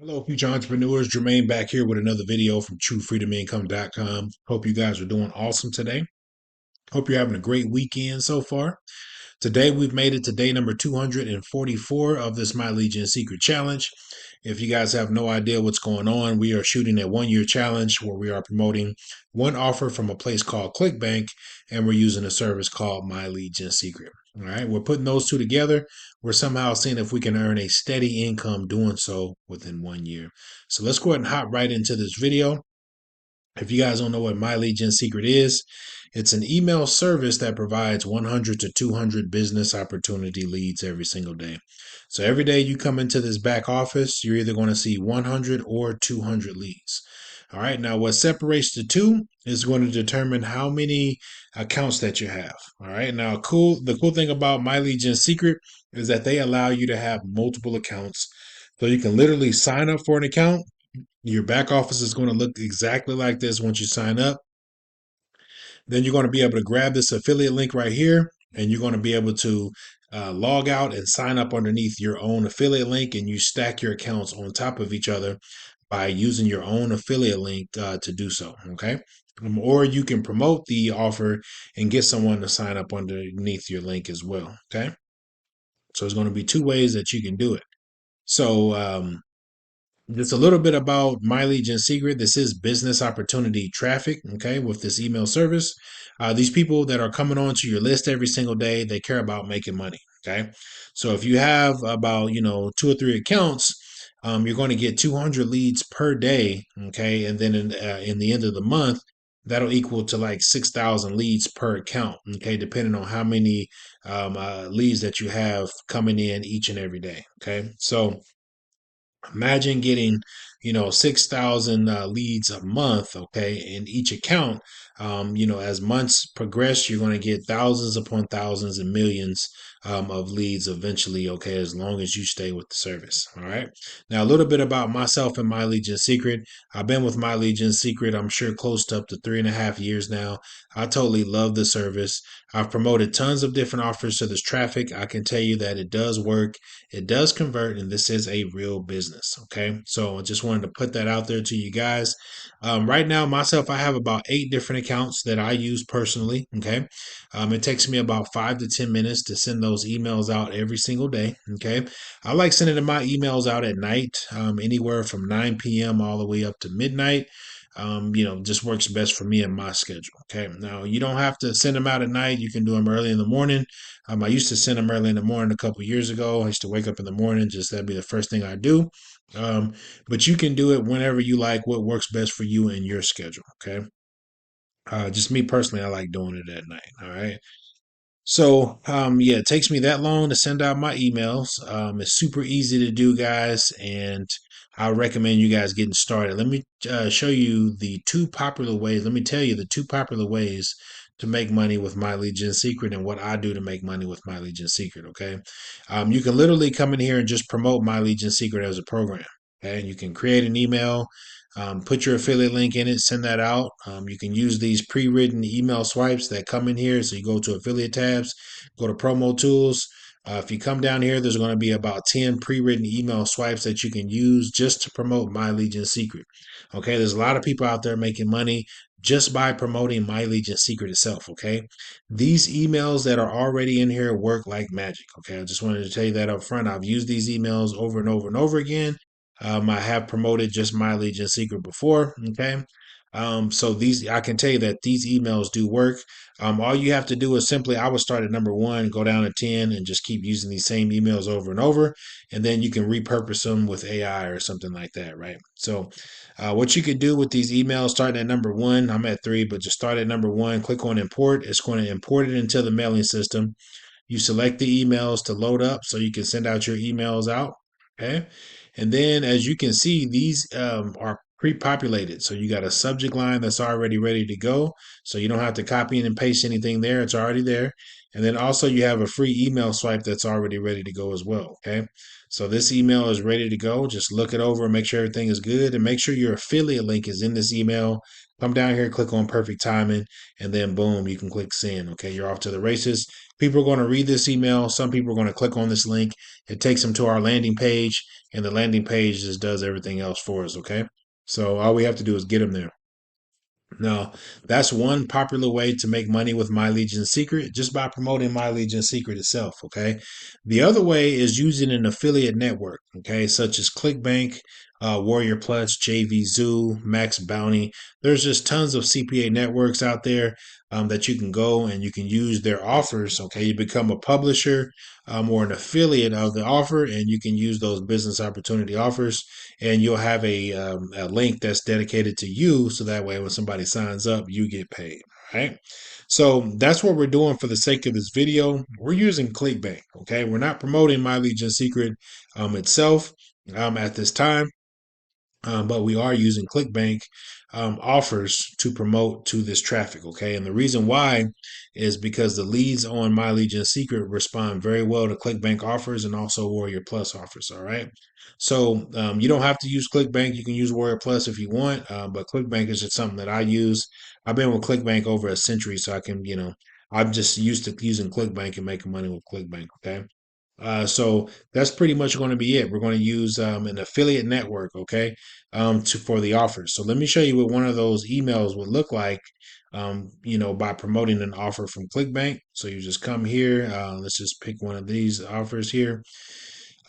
Hello, future entrepreneurs. Jermaine back here with another video from TrueFreedomIncome.com. Hope you guys are doing awesome today. Hope you're having a great weekend so far. Today, we've made it to day number 244 of this My Legion Secret Challenge. If you guys have no idea what's going on, we are shooting a 1 year challenge where we are promoting one offer from a place called ClickBank, and we're using a service called My Legion Secret. All right, we're putting those two together. We're somehow seeing if we can earn a steady income doing so within 1 year. So let's go ahead and hop right into this video. If you guys don't know what My Legion Secret is, it's an email service that provides 100 to 200 business opportunity leads every single day. So every day you come into this back office, you're either going to see 100 or 200 leads. All right. Now, what separates the two is going to determine how many accounts that you have. All right. Now, the cool thing about My Legion Secret is that they allow you to have multiple accounts. So you can literally sign up for an account. Your back office is going to look exactly like this once you sign up. Then you're going to be able to grab this affiliate link right here, and you're going to be able to log out and sign up underneath your own affiliate link, and you stack your accounts on top of each other by using your own affiliate link to do so. Okay. Or you can promote the offer and get someone to sign up underneath your link as well. Okay. So there's going to be two ways that you can do it. So, just a little bit about My Legion Secret. This is business opportunity traffic, okay, with this email service. These people that are coming onto your list every single day, they care about making money, okay? So if you have about, two or three accounts, you're going to get 200 leads per day, okay? And then in the end of the month, that'll equal to like 6,000 leads per account, okay, depending on how many leads that you have coming in each and every day, okay? So imagine getting 6,000 leads a month, okay, in each account. As months progress, you're going to get thousands upon thousands and millions of leads eventually, okay, as long as you stay with the service. All right. Now, a little bit about myself and My Legion Secret. I've been with My Legion Secret, I'm sure, close to up to 3.5 years now. I totally love the service. I've promoted tons of different offers to this traffic. I can tell you that it does work, it does convert, and this is a real business. Okay. So I just wanted to put that out there to you guys. Right now, myself, I have about 8 different accounts that I use personally. Okay. It takes me about 5 to 10 minutes to send those emails out every single day. Okay. I like sending my emails out at night, anywhere from 9 p.m. all the way up to midnight. Just works best for me and my schedule. Okay. Now, you don't have to send them out at night. You can do them early in the morning. I used to send them early in the morning a couple years ago. I used to wake up in the morning, just that'd be the first thing I do. But you can do it whenever you like, what works best for you and your schedule. Okay. Just me personally, I like doing it at night. All right. So, yeah, it takes me that long to send out my emails. It's super easy to do, guys, and I recommend you guys getting started. Let me show you the two popular ways. Let me tell you the two popular ways to make money with My Legion Secret and what I do to make money with My Legion Secret. Okay. You can literally come in here and just promote My Legion Secret as a program. Okay. And you can create an email, put your affiliate link in it, send that out. You can use these pre-written email swipes that come in here. So you go to affiliate tabs, go to promo tools. If you come down here, there's going to be about 10 pre-written email swipes that you can use just to promote My Legion Secret. Okay, there's a lot of people out there making money just by promoting My Legion Secret itself. Okay, these emails that are already in here work like magic. Okay, I just wanted to tell you that up front. I've used these emails over and over and over again. I have promoted just My Legion Secret before. Okay. So I can tell you that these emails do work. All you have to do is simply, I would start at number one, go down to 10, and just keep using these same emails over and over. And then you can repurpose them with AI or something like that, right? So, what you could do with these emails, starting at number one, I'm at 3, but just start at number one, click on import. It's going to import it into the mailing system. You select the emails to load up so you can send out your emails out. Okay. And then as you can see, these are pre-populated. So you got a subject line that's already ready to go. So you don't have to copy and paste anything there. It's already there. And then also you have a free email swipe that's already ready to go as well. Okay. So this email is ready to go. Just look it over and make sure everything is good, and make sure your affiliate link is in this email. Come down here, click on perfect timing, and then boom, you can click send. Okay, you're off to the races. People are going to read this email. Some people are going to click on this link. It takes them to our landing page, and the landing page just does everything else for us. Okay, so all we have to do is get them there. Now, that's one popular way to make money with My Legion Secret, just by promoting My Legion Secret itself. Okay. The other way is using an affiliate network, okay, such as ClickBank, Warrior Plus, JV Zoo, Max Bounty. There's just tons of CPA networks out there that you can go and you can use their offers. Okay. You become a publisher or an affiliate of the offer, and you can use those business opportunity offers, and you'll have a link that's dedicated to you, so that way when somebody signs up you get paid. Right, so that's what we're doing for the sake of this video. We're using ClickBank. Okay, we're not promoting My Legion Secret itself at this time, but we are using ClickBank offers to promote to this traffic. Okay, and the reason why is because the leads on My Legion Secret respond very well to ClickBank offers and also Warrior Plus offers. All right, so you don't have to use ClickBank. You can use Warrior Plus if you want, but ClickBank is just something that I use. I've been with ClickBank over a century, so I can, I'm just used to using ClickBank and making money with ClickBank. Okay. So that's pretty much going to be it. We're going to use an affiliate network, okay, for the offers. So let me show you what one of those emails would look like, by promoting an offer from ClickBank. So you just come here. Let's just pick one of these offers here.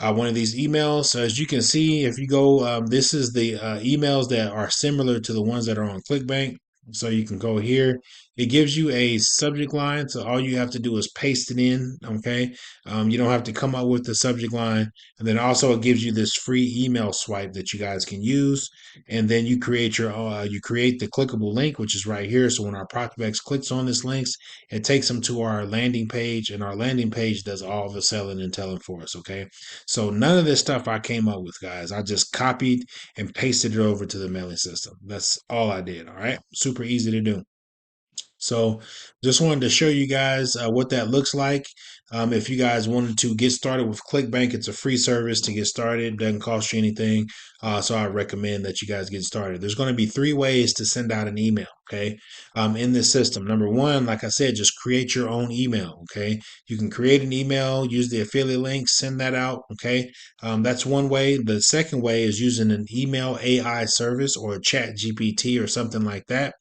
One of these emails. So as you can see, if you go, this is the emails that are similar to the ones that are on ClickBank. So you can go here. It gives you a subject line. So all you have to do is paste it in. Okay. You don't have to come up with the subject line. And then also it gives you this free email swipe that you guys can use. And then you create you create the clickable link, which is right here. So when our prospects clicks on this links, it takes them to our landing page, and our landing page does all the selling and telling for us. Okay. So none of this stuff I came up with, guys. I just copied and pasted it over to the mailing system. That's all I did. All right. Super easy to do. So just wanted to show you guys what that looks like. If you guys wanted to get started with ClickBank, it's a free service to get started. It doesn't cost you anything. So I recommend that you guys get started. There's going to be 3 ways to send out an email, okay, in this system. Number 1, like I said, just create your own email, okay? You can create an email, use the affiliate link, send that out, okay? That's one way. The second way is using an email AI service or a chat GPT or something like that.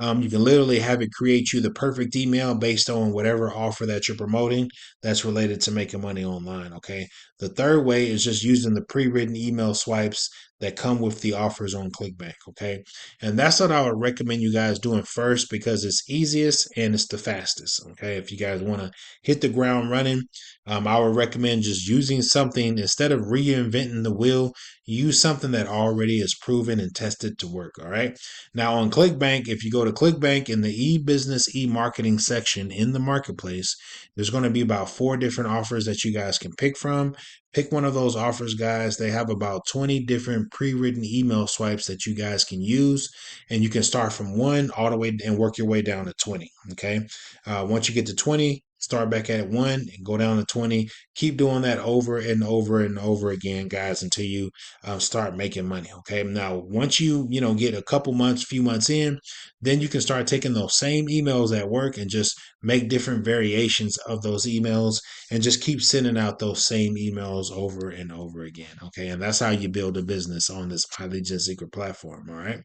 You can literally have it create you the perfect email based on whatever offer that you're promoting that's related to making money online. Okay. The third way is just using the pre written email swipes that come with the offers on ClickBank. Okay. And that's what I would recommend you guys doing first, because it's easiest and it's the fastest. Okay. If you guys want to hit the ground running, I would recommend just using something instead of reinventing the wheel. Use something that already is proven and tested to work. All right. Now on ClickBank, if you go to ClickBank in the e-business, e-marketing section in the marketplace, there's going to be about 4 different offers that you guys can pick from. Pick one of those offers, guys. They have about 20 different pre-written email swipes that you guys can use, and you can start from 1 all the way and work your way down to 20. Okay. Once you get to 20, start back at 1 and go down to 20. Keep doing that over and over and over again, guys, until you start making money. Okay. Now, once you get a couple months, few months in, then you can start taking those same emails at work and just make different variations of those emails and just keep sending out those same emails over and over again. Okay. And that's how you build a business on this My Legion Secret platform. All right.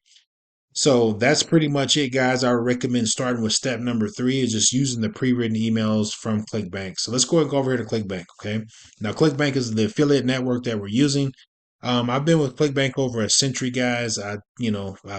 So that's pretty much it, guys. I would recommend starting with step number 3 is just using the pre-written emails from ClickBank. So let's go and go over here to ClickBank. Okay. Now ClickBank is the affiliate network that we're using. I've been with ClickBank over a century, guys. I've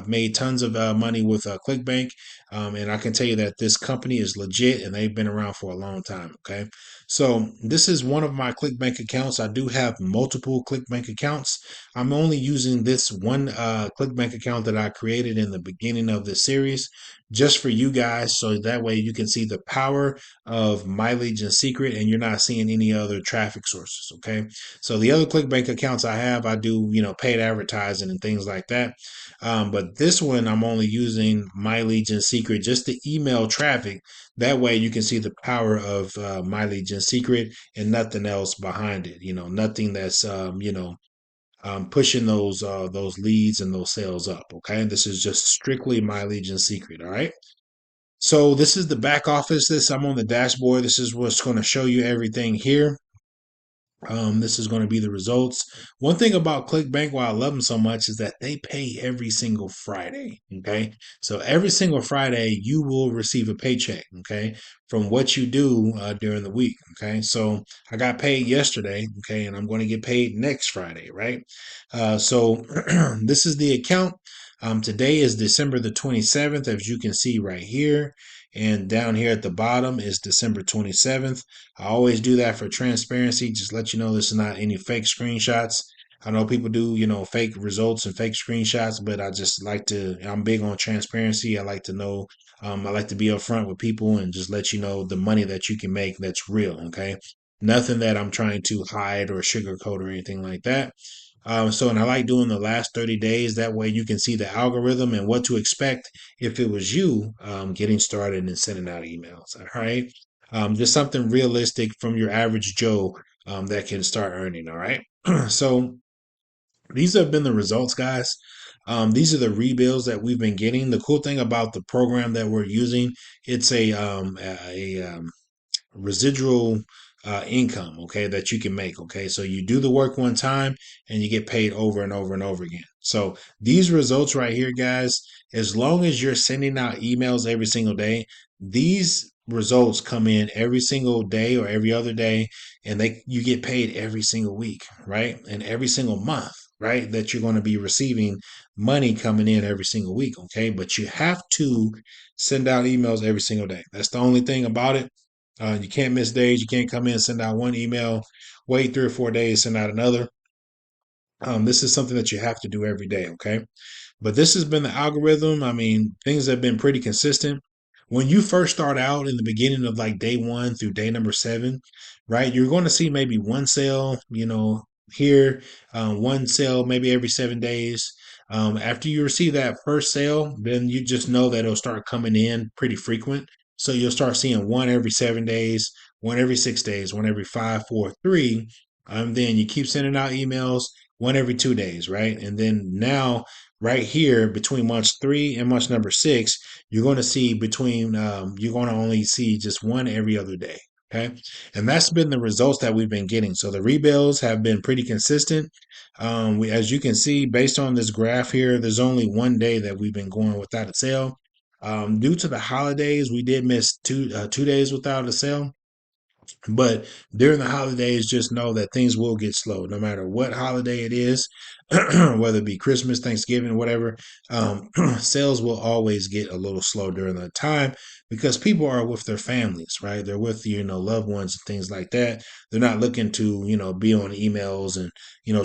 made tons of money with ClickBank, and I can tell you that this company is legit, and they've been around for a long time. Okay, so this is one of my ClickBank accounts. I do have multiple ClickBank accounts. I'm only using this one ClickBank account that I created in the beginning of this series, just for you guys, so that way you can see the power of My Legion Secret, and you're not seeing any other traffic sources. Okay. So the other ClickBank accounts I have, I do, paid advertising and things like that. But this one, I'm only using My Legion Secret just to email traffic. That way you can see the power of My Legion Secret and nothing else behind it. Nothing that's, pushing those leads and those sales up. Okay. This is just strictly My Legion Secret. All right. So this is the back office. I'm on the dashboard. This is what's going to show you everything here. This is going to be the results. One thing about ClickBank, why I love them so much, is that they pay every single Friday. Okay. So every single Friday, you will receive a paycheck. Okay. From what you do during the week. Okay. So I got paid yesterday. Okay. And I'm going to get paid next Friday. Right. So this is the account. Today is December the 27th, as you can see right here. And down here at the bottom is December 27th. I always do that for transparency. Just let you know this is not any fake screenshots. I know people do, fake results and fake screenshots, but I just like I'm big on transparency. I like to know, I like to be upfront with people and just let you know the money that you can make that's real. Okay. Nothing that I'm trying to hide or sugarcoat or anything like that. And I like doing the last 30 days. That way you can see the algorithm and what to expect if it was you getting started and sending out emails. All right. Just something realistic from your average Joe that can start earning. All right. So these have been the results, guys. These are the rebuilds that we've been getting. The cool thing about the program that we're using, it's a residual income, okay, that you can make. Okay, so you do the work one time and you get paid over and over and over again. So these results right here, guys, as long as you're sending out emails every single day, these results come in every single day or every other day, and you get paid every single week, right? And every single month, right? That you're going to be receiving money coming in every single week, okay? But you have to send out emails every single day. That's the only thing about it. You can't miss days. You can't come in, send out one email, wait 3 or 4 days, send out another. This is something that you have to do every day, okay? But this has been the algorithm. I mean, things have been pretty consistent. When you first start out in the beginning of like day one through day number 7, right? You're going to see maybe one sale, here, one sale maybe every 7 days. After you receive that first sale, then you just know that it'll start coming in pretty frequent. So you'll start seeing one every 7 days, one every 6 days, one every 5, 4, 3. Then you keep sending out emails one every 2 days, right? And then now right here between month 3 and month number 6, you're going to see you're going to only see just one every other day. Okay. And that's been the results that we've been getting. So the rebuilds have been pretty consistent. As you can see, based on this graph here, there's only one day that we've been going without a sale. Due to the holidays, we did miss 2 days without a sale. But during the holidays, just know that things will get slow, no matter what holiday it is, whether it be Christmas, Thanksgiving, whatever. Sales will always get a little slow during that time because people are with their families, right? They're with loved ones and things like that. They're not looking to be on emails and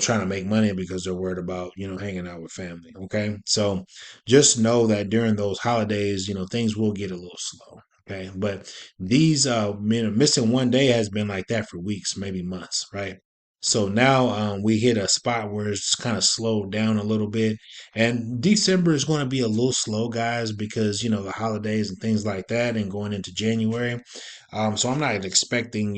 trying to make money because they're worried about hanging out with family. Okay, so just know that during those holidays, things will get a little slow. Okay, but these missing one day has been like that for weeks, maybe months, right? So now we hit a spot where it's kind of slowed down a little bit, and December is going to be a little slow, guys, because the holidays and things like that, and going into January. So I'm not expecting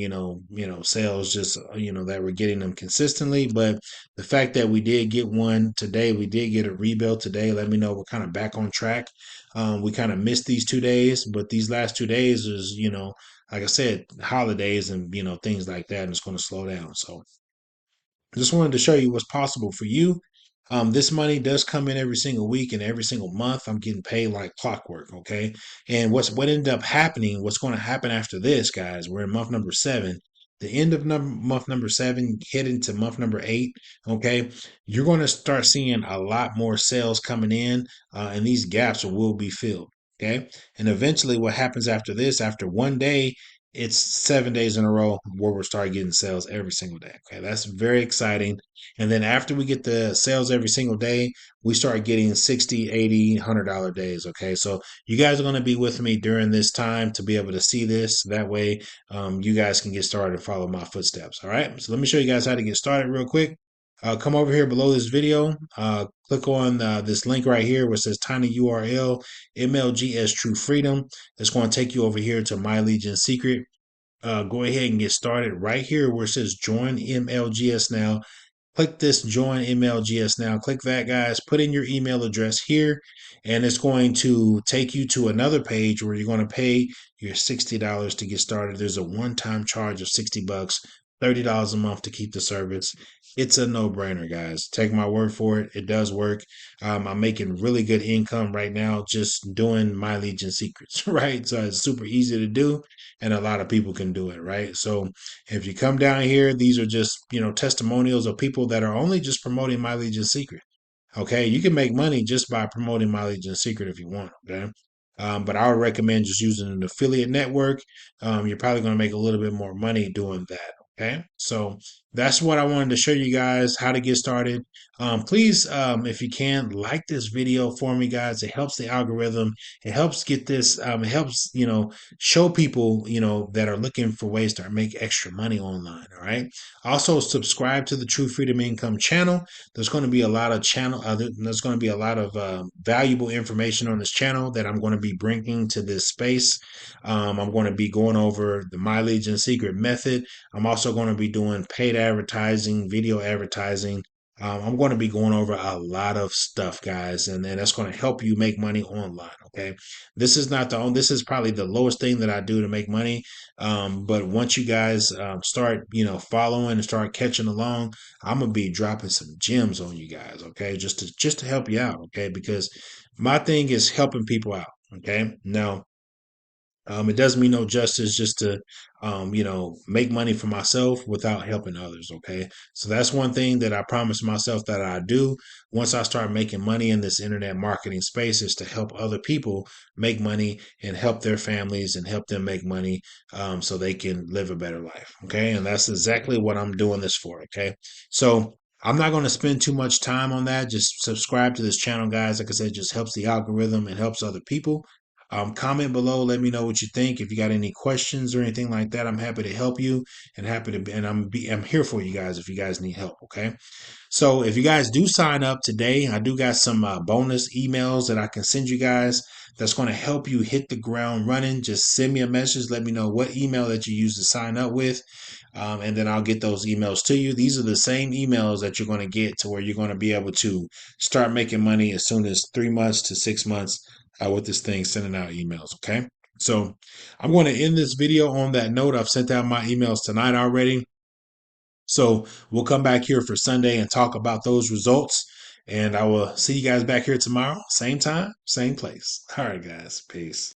sales just that we're getting them consistently, but the fact that we did get one today, we did get a rebuild today. Let me know we're kind of back on track. We kind of missed these 2 days, but these last 2 days is, like I said, holidays and, things like that, and it's going to slow down. So just wanted to show you what's possible for you. This money does come in every single week and every single month. I'm getting paid like clockwork. Okay. And what ended up happening, what's going to happen after this, guys, we're in month number 7. The end of month number 7, heading to month number 8. Okay. You're going to start seeing a lot more sales coming in, and these gaps will be filled. Okay. And eventually, what happens after this, after one day, it's 7 days in a row where we'll start getting sales every single day. Okay, that's very exciting. And then after we get the sales every single day, we start getting 60, 80, $100 days. Okay, so you guys are going to be with me during this time to be able to see this. That way, you guys can get started and follow my footsteps. All right, so let me show you guys how to get started real quick. come over here below this video, click on this link right here where it says tiny URL MLGS True Freedom. It's going to take you over here to My Legion Secret. Go ahead and get started right here where it says join MLGS now. Click this join MLGS now. Click that, guys. Put in your email address here, and it's going to take you to another page where you're going to pay your $60 to get started. There's a one-time charge of $60, $30 a month to keep the service. It's a no-brainer, guys. Take my word for it. It does work. I'm making really good income right now just doing My Legion Secrets, right? So it's super easy to do, and a lot of people can do it, right? So if you come down here, these are just, testimonials of people that are only just promoting My Legion Secret. Okay, you can make money just by promoting My Legion Secret if you want. Okay, but I would recommend just using an affiliate network. You're probably going to make a little bit more money doing that. Okay, so that's what I wanted to show you guys how to get started. Please, if you can, like this video for me, guys. It helps the algorithm. It helps get this. It helps show people that are looking for ways to make extra money online. All right. Also, subscribe to the True Freedom Income channel. There's going to be a lot of there's going to be a lot of valuable information on this channel that I'm going to be bringing to this space. I'm going to be going over the My Legion Secret method. I'm also going to be doing paid advertising, video advertising. I'm going to be going over a lot of stuff, guys, and then that's going to help you make money online. Okay, this is not the only. This is probably the lowest thing that I do to make money. But once you guys start, following and start catching along, I'm gonna be dropping some gems on you guys. Okay, just to help you out. Okay, because my thing is helping people out. Okay, now it does me no justice just to, make money for myself without helping others. Okay. So that's one thing that I promised myself that I do once I start making money in this internet marketing space is to help other people make money and help their families and help them make money so they can live a better life. Okay. And that's exactly what I'm doing this for. Okay. So I'm not going to spend too much time on that. Just subscribe to this channel, guys. Like I said, it just helps the algorithm and helps other people. Comment below. Let me know what you think. If you got any questions or anything like that, I'm happy to help you and I'm here for you guys if you guys need help. Okay. So if you guys do sign up today, I do got some bonus emails that I can send you guys that's going to help you hit the ground running. Just send me a message. Let me know what email that you use to sign up with. And then I'll get those emails to you. These are the same emails that you're going to get to where you're going to be able to start making money as soon as 3 months to 6 months with this thing sending out emails. Okay. So I'm going to end this video on that note. I've sent out my emails tonight already. So we'll come back here for Sunday and talk about those results. And I will see you guys back here tomorrow. Same time, same place. All right, guys. Peace.